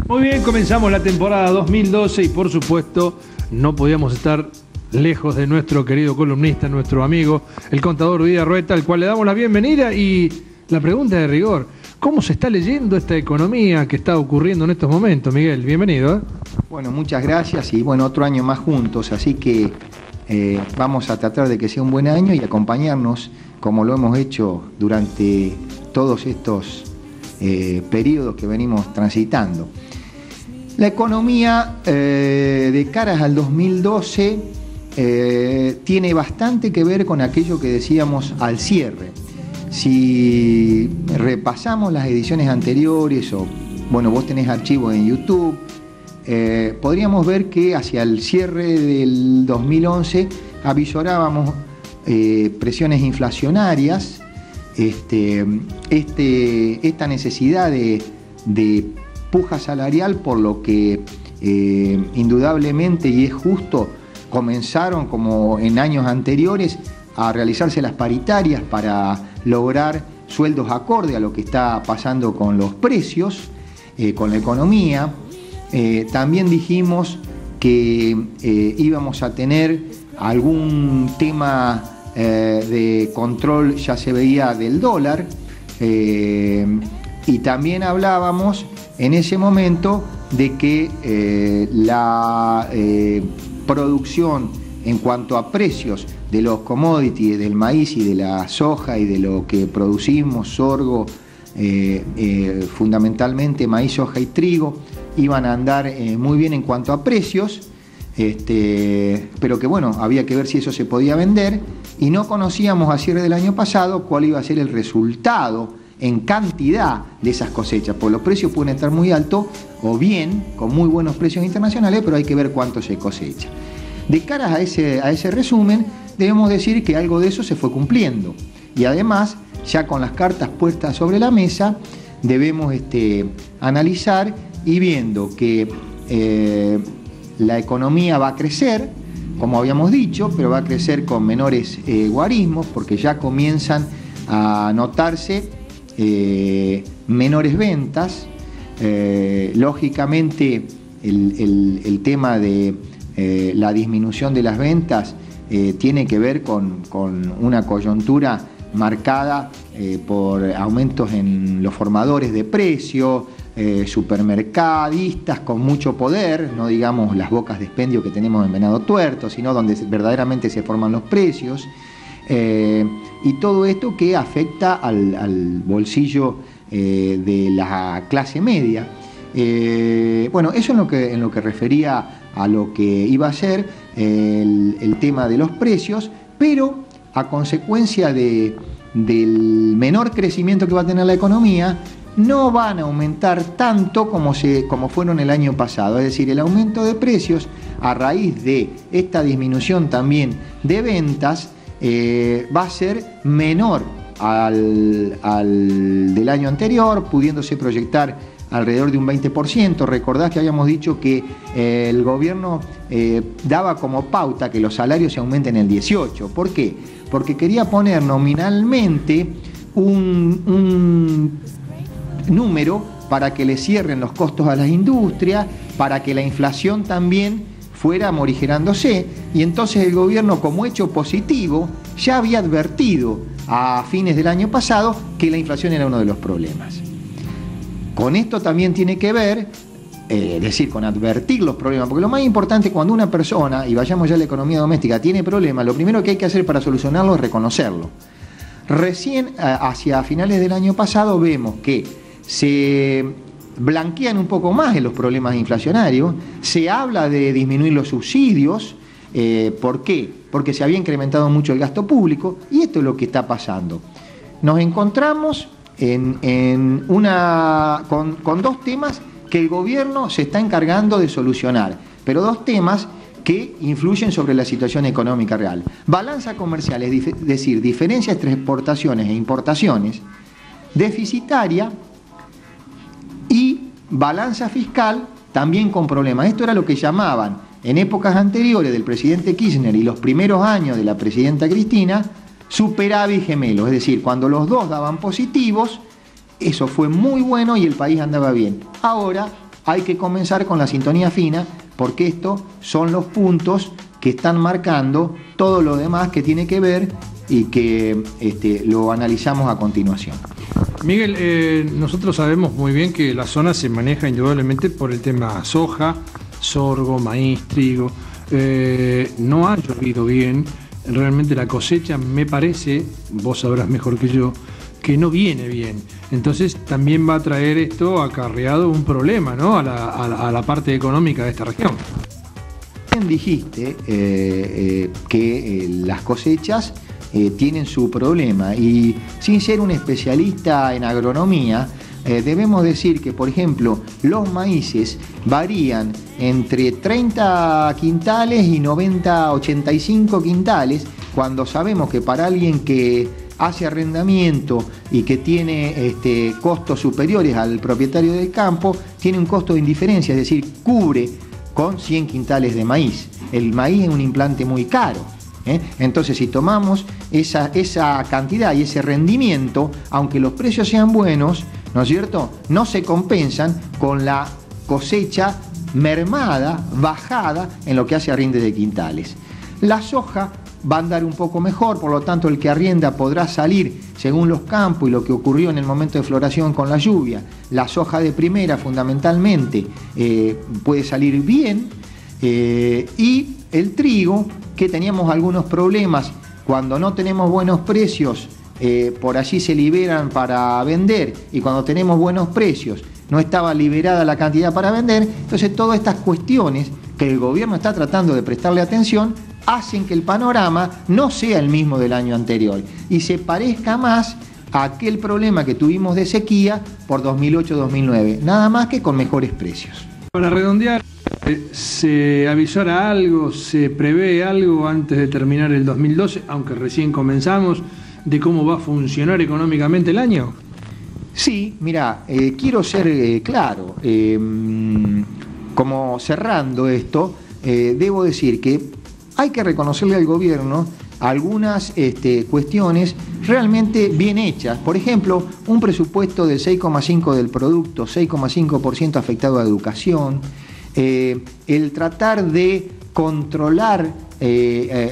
Muy bien, comenzamos la temporada 2012 y por supuesto no podíamos estar lejos de nuestro querido columnista, nuestro amigo, el contador Díaz Rueta, al cual le damos la bienvenida y la pregunta de rigor: ¿cómo se está leyendo esta economía que está ocurriendo en estos momentos? Miguel, bienvenido. Bueno, muchas gracias y bueno, otro año más juntos, así que vamos a tratar de que sea un buen año y acompañarnos como lo hemos hecho durante todos estos periodos que venimos transitando. La economía de caras al 2012 tiene bastante que ver con aquello que decíamos al cierre. Si repasamos las ediciones anteriores o, bueno, vos tenés archivos en YouTube, podríamos ver que hacia el cierre del 2011 avisorábamos presiones inflacionarias, esta necesidad de puja salarial, por lo que indudablemente, y es justo, comenzaron como en años anteriores a realizarse las paritarias para lograr sueldos acorde a lo que está pasando con los precios, con la economía. También dijimos que íbamos a tener algún tema de control, ya se veía, del dólar, y también hablábamos en ese momento de que la producción en cuanto a precios de los commodities, del maíz y de la soja y de lo que producimos, sorgo, fundamentalmente maíz, soja y trigo, iban a andar muy bien en cuanto a precios, pero que bueno, había que ver si eso se podía vender, y no conocíamos a cierre del año pasado cuál iba a ser el resultado en cantidad de esas cosechas, porque los precios pueden estar muy altos o bien con muy buenos precios internacionales, pero hay que ver cuánto se cosecha. De cara a ese resumen, debemos decir que algo de eso se fue cumpliendo, y además, ya con las cartas puestas sobre la mesa, debemos analizar y viendo que la economía va a crecer, como habíamos dicho, pero va a crecer con menores guarismos, porque ya comienzan a notarse menores ventas. Lógicamente el tema de la disminución de las ventas tiene que ver con una coyuntura marcada por aumentos en los formadores de precio, supermercadistas con mucho poder, no digamos las bocas de expendio que tenemos en Venado Tuerto, sino donde verdaderamente se forman los precios, y todo esto que afecta al bolsillo de la clase media. Bueno, eso en lo que refería a lo que iba a ser el tema de los precios, pero a consecuencia del menor crecimiento que va a tener la economía, no van a aumentar tanto como fueron el año pasado. Es decir, el aumento de precios a raíz de esta disminución también de ventas va a ser menor al del año anterior, pudiéndose proyectar alrededor de un 20%. Recordás que habíamos dicho que el gobierno daba como pauta que los salarios se aumenten el 18%. ¿Por qué? Porque quería poner nominalmente un número para que le cierren los costos a las industrias, para que la inflación también fuera morigerándose, y entonces el gobierno, como hecho positivo, ya había advertido a fines del año pasado que la inflación era uno de los problemas. Con esto también tiene que ver, es decir, con advertir los problemas, porque lo más importante cuando una persona, y vayamos ya a la economía doméstica, tiene problemas, lo primero que hay que hacer para solucionarlo es reconocerlo. Recién hacia finales del año pasado vemos que se blanquean un poco más en los problemas inflacionarios, se habla de disminuir los subsidios. ¿Por qué? Porque se había incrementado mucho el gasto público, y esto es lo que está pasando. Nos encontramos con dos temas que el gobierno se está encargando de solucionar, pero dos temas que influyen sobre la situación económica real. Balanza comercial, es decir, diferencia entre exportaciones e importaciones, deficitaria, y balanza fiscal también con problemas. Esto era lo que llamaban en épocas anteriores del presidente Kirchner y los primeros años de la presidenta Cristina, superávit gemelo, es decir, cuando los dos daban positivos, eso fue muy bueno y el país andaba bien. Ahora hay que comenzar con la sintonía fina, porque estos son los puntos que están marcando todo lo demás que tiene que ver y que lo analizamos a continuación. Miguel, nosotros sabemos muy bien que la zona se maneja indudablemente por el tema soja, sorgo, maíz, trigo. No ha llovido bien, realmente la cosecha me parece, vos sabrás mejor que yo, que no viene bien. Entonces también va a traer esto acarreado un problema, ¿no?, a la parte económica de esta región. Bien dijiste que las cosechas tienen su problema, y sin ser un especialista en agronomía, debemos decir que, por ejemplo, los maíces varían entre 30 quintales y 85 quintales, cuando sabemos que para alguien que hace arrendamiento y que tiene costos superiores al propietario del campo, tiene un costo de indiferencia, es decir, cubre con 100 quintales de maíz. El maíz es un implante muy caro. Entonces, si tomamos esa cantidad y ese rendimiento, aunque los precios sean buenos, ¿no es cierto?, no se compensan con la cosecha mermada, bajada en lo que hace a rinde de quintales. La soja va a andar un poco mejor, por lo tanto el que arrienda podrá salir según los campos y lo que ocurrió en el momento de floración con la lluvia. La soja de primera fundamentalmente puede salir bien, y el trigo, que teníamos algunos problemas cuando no tenemos buenos precios, por allí se liberan para vender, y cuando tenemos buenos precios no estaba liberada la cantidad para vender. Entonces todas estas cuestiones que el gobierno está tratando de prestarle atención hacen que el panorama no sea el mismo del año anterior y se parezca más a aquel problema que tuvimos de sequía por 2008-2009, nada más que con mejores precios. Para redondear, ¿se avisora algo, se prevé algo antes de terminar el 2012, aunque recién comenzamos, de cómo va a funcionar económicamente el año? Sí, mira, quiero ser claro. Como cerrando esto, debo decir que hay que reconocerle al gobierno algunas cuestiones realmente bien hechas. Por ejemplo, un presupuesto del 6,5% del producto, 6,5% afectado a educación, el tratar de controlar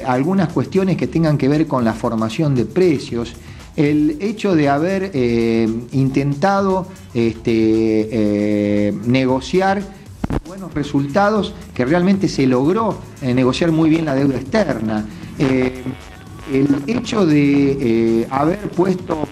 algunas cuestiones que tengan que ver con la formación de precios, el hecho de haber intentado negociar buenos resultados, que realmente se logró negociar muy bien la deuda externa, el hecho de haber puesto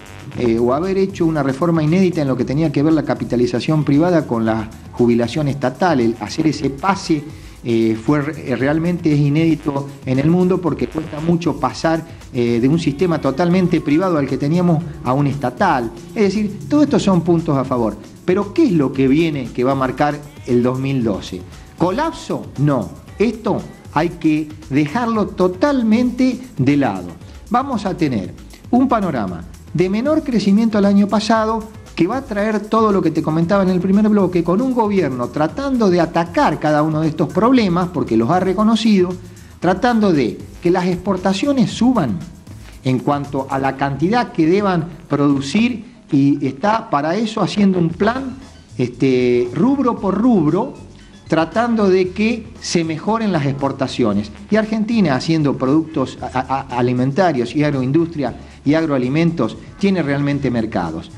o haber hecho una reforma inédita en lo que tenía que ver la capitalización privada con la jubilación estatal, el hacer ese pase realmente es inédito en el mundo, porque cuesta mucho pasar de un sistema totalmente privado al que teníamos a un estatal. Es decir, todos estos son puntos a favor. Pero ¿qué es lo que viene que va a marcar el 2012? ¿Colapso? No. Esto hay que dejarlo totalmente de lado. Vamos a tener un panorama de menor crecimiento al año pasado, que va a traer todo lo que te comentaba en el primer bloque, con un gobierno tratando de atacar cada uno de estos problemas, porque los ha reconocido, tratando de que las exportaciones suban en cuanto a la cantidad que deban producir, y está para eso haciendo un plan rubro por rubro, tratando de que se mejoren las exportaciones. Y Argentina, haciendo productos alimentarios y agroindustria y agroalimentos, tiene realmente mercados.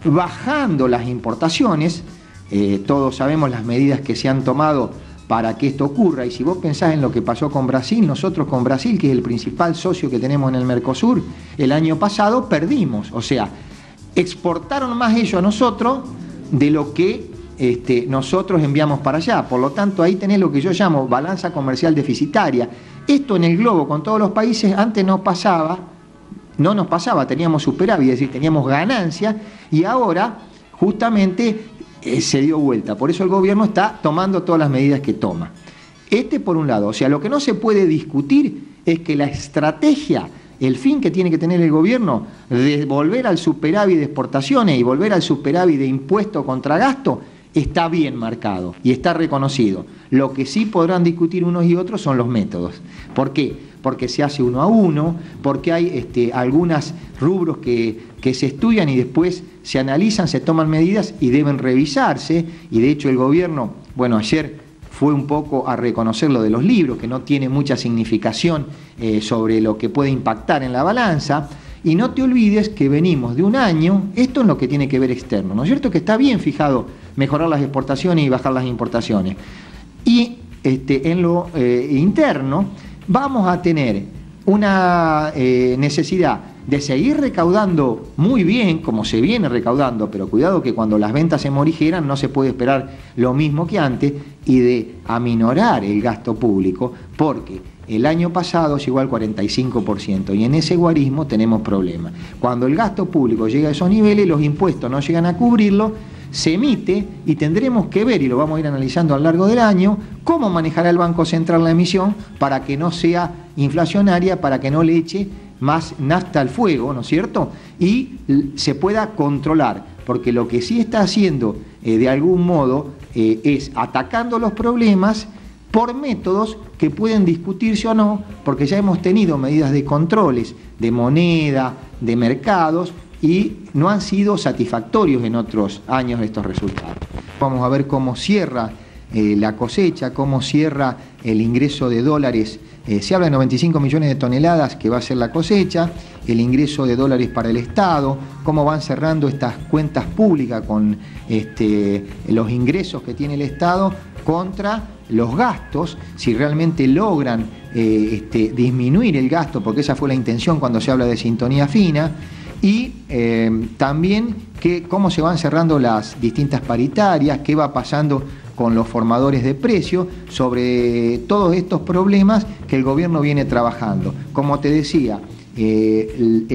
Bajando las importaciones, todos sabemos las medidas que se han tomado para que esto ocurra, y si vos pensás en lo que pasó con Brasil, nosotros con Brasil, que es el principal socio que tenemos en el Mercosur, el año pasado perdimos, o sea, exportaron más ellos a nosotros de lo que nosotros enviamos para allá. Por lo tanto, ahí tenés lo que yo llamo balanza comercial deficitaria. Esto en el globo con todos los países antes no nos pasaba, teníamos superávit, es decir, teníamos ganancia, y ahora justamente se dio vuelta. Por eso el gobierno está tomando todas las medidas que toma. Por un lado, o sea, lo que no se puede discutir es que la estrategia, el fin que tiene que tener el gobierno de volver al superávit de exportaciones y volver al superávit de impuesto contra gasto, está bien marcado y está reconocido. Lo que sí podrán discutir unos y otros son los métodos. ¿Por qué? porque se hace uno a uno, porque hay algunos rubros que se estudian y después se analizan, se toman medidas y deben revisarse, y de hecho el gobierno, bueno, ayer fue un poco a reconocer lo de los libros, que no tiene mucha significación sobre lo que puede impactar en la balanza. Y no te olvides que venimos de un año, esto es lo que tiene que ver externo, ¿no es cierto? Que está bien fijado mejorar las exportaciones y bajar las importaciones. Y en lo interno vamos a tener una necesidad de seguir recaudando muy bien, como se viene recaudando, pero cuidado que cuando las ventas se morigeran no se puede esperar lo mismo que antes, y de aminorar el gasto público, porque el año pasado llegó al 45% y en ese guarismo tenemos problemas. Cuando el gasto público llega a esos niveles, los impuestos no llegan a cubrirlo, se emite y tendremos que ver, y lo vamos a ir analizando a lo largo del año, cómo manejará el Banco Central la emisión para que no sea inflacionaria, para que no le eche más nafta al fuego, ¿no es cierto? Y se pueda controlar, porque lo que sí está haciendo de algún modo es atacando los problemas por métodos que pueden discutirse o no, porque ya hemos tenido medidas de controles de moneda, de mercados, y no han sido satisfactorios en otros años estos resultados. Vamos a ver cómo cierra la cosecha, cómo cierra el ingreso de dólares. Se habla de 95 millones de toneladas que va a ser la cosecha, el ingreso de dólares para el Estado, cómo van cerrando estas cuentas públicas con los ingresos que tiene el Estado contra los gastos, si realmente logran disminuir el gasto, porque esa fue la intención cuando se habla de sintonía fina, y también cómo se van cerrando las distintas paritarias, qué va pasando con los formadores de precios, sobre todos estos problemas que el gobierno viene trabajando. Como te decía, el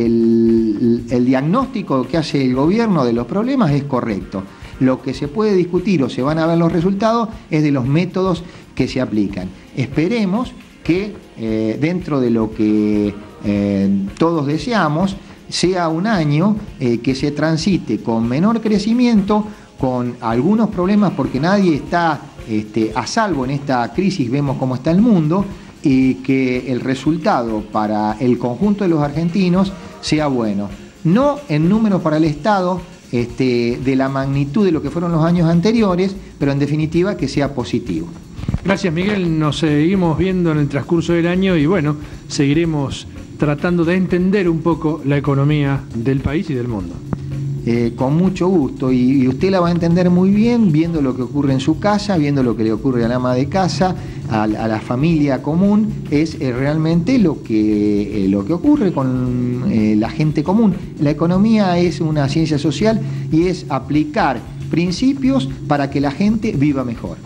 diagnóstico que hace el gobierno de los problemas es correcto. Lo que se puede discutir o se van a ver los resultados es de los métodos que se aplican. Esperemos que dentro de lo que todos deseamos, sea un año que se transite con menor crecimiento, con algunos problemas, porque nadie está a salvo en esta crisis, vemos cómo está el mundo, y que el resultado para el conjunto de los argentinos sea bueno. No en números para el Estado de la magnitud de lo que fueron los años anteriores, pero en definitiva que sea positivo. Gracias, Miguel, nos seguimos viendo en el transcurso del año y bueno, seguiremos tratando de entender un poco la economía del país y del mundo. Con mucho gusto, y usted la va a entender muy bien viendo lo que ocurre en su casa, viendo lo que le ocurre al ama de casa, a la familia común. Es realmente lo que ocurre con la gente común. La economía es una ciencia social y es aplicar principios para que la gente viva mejor.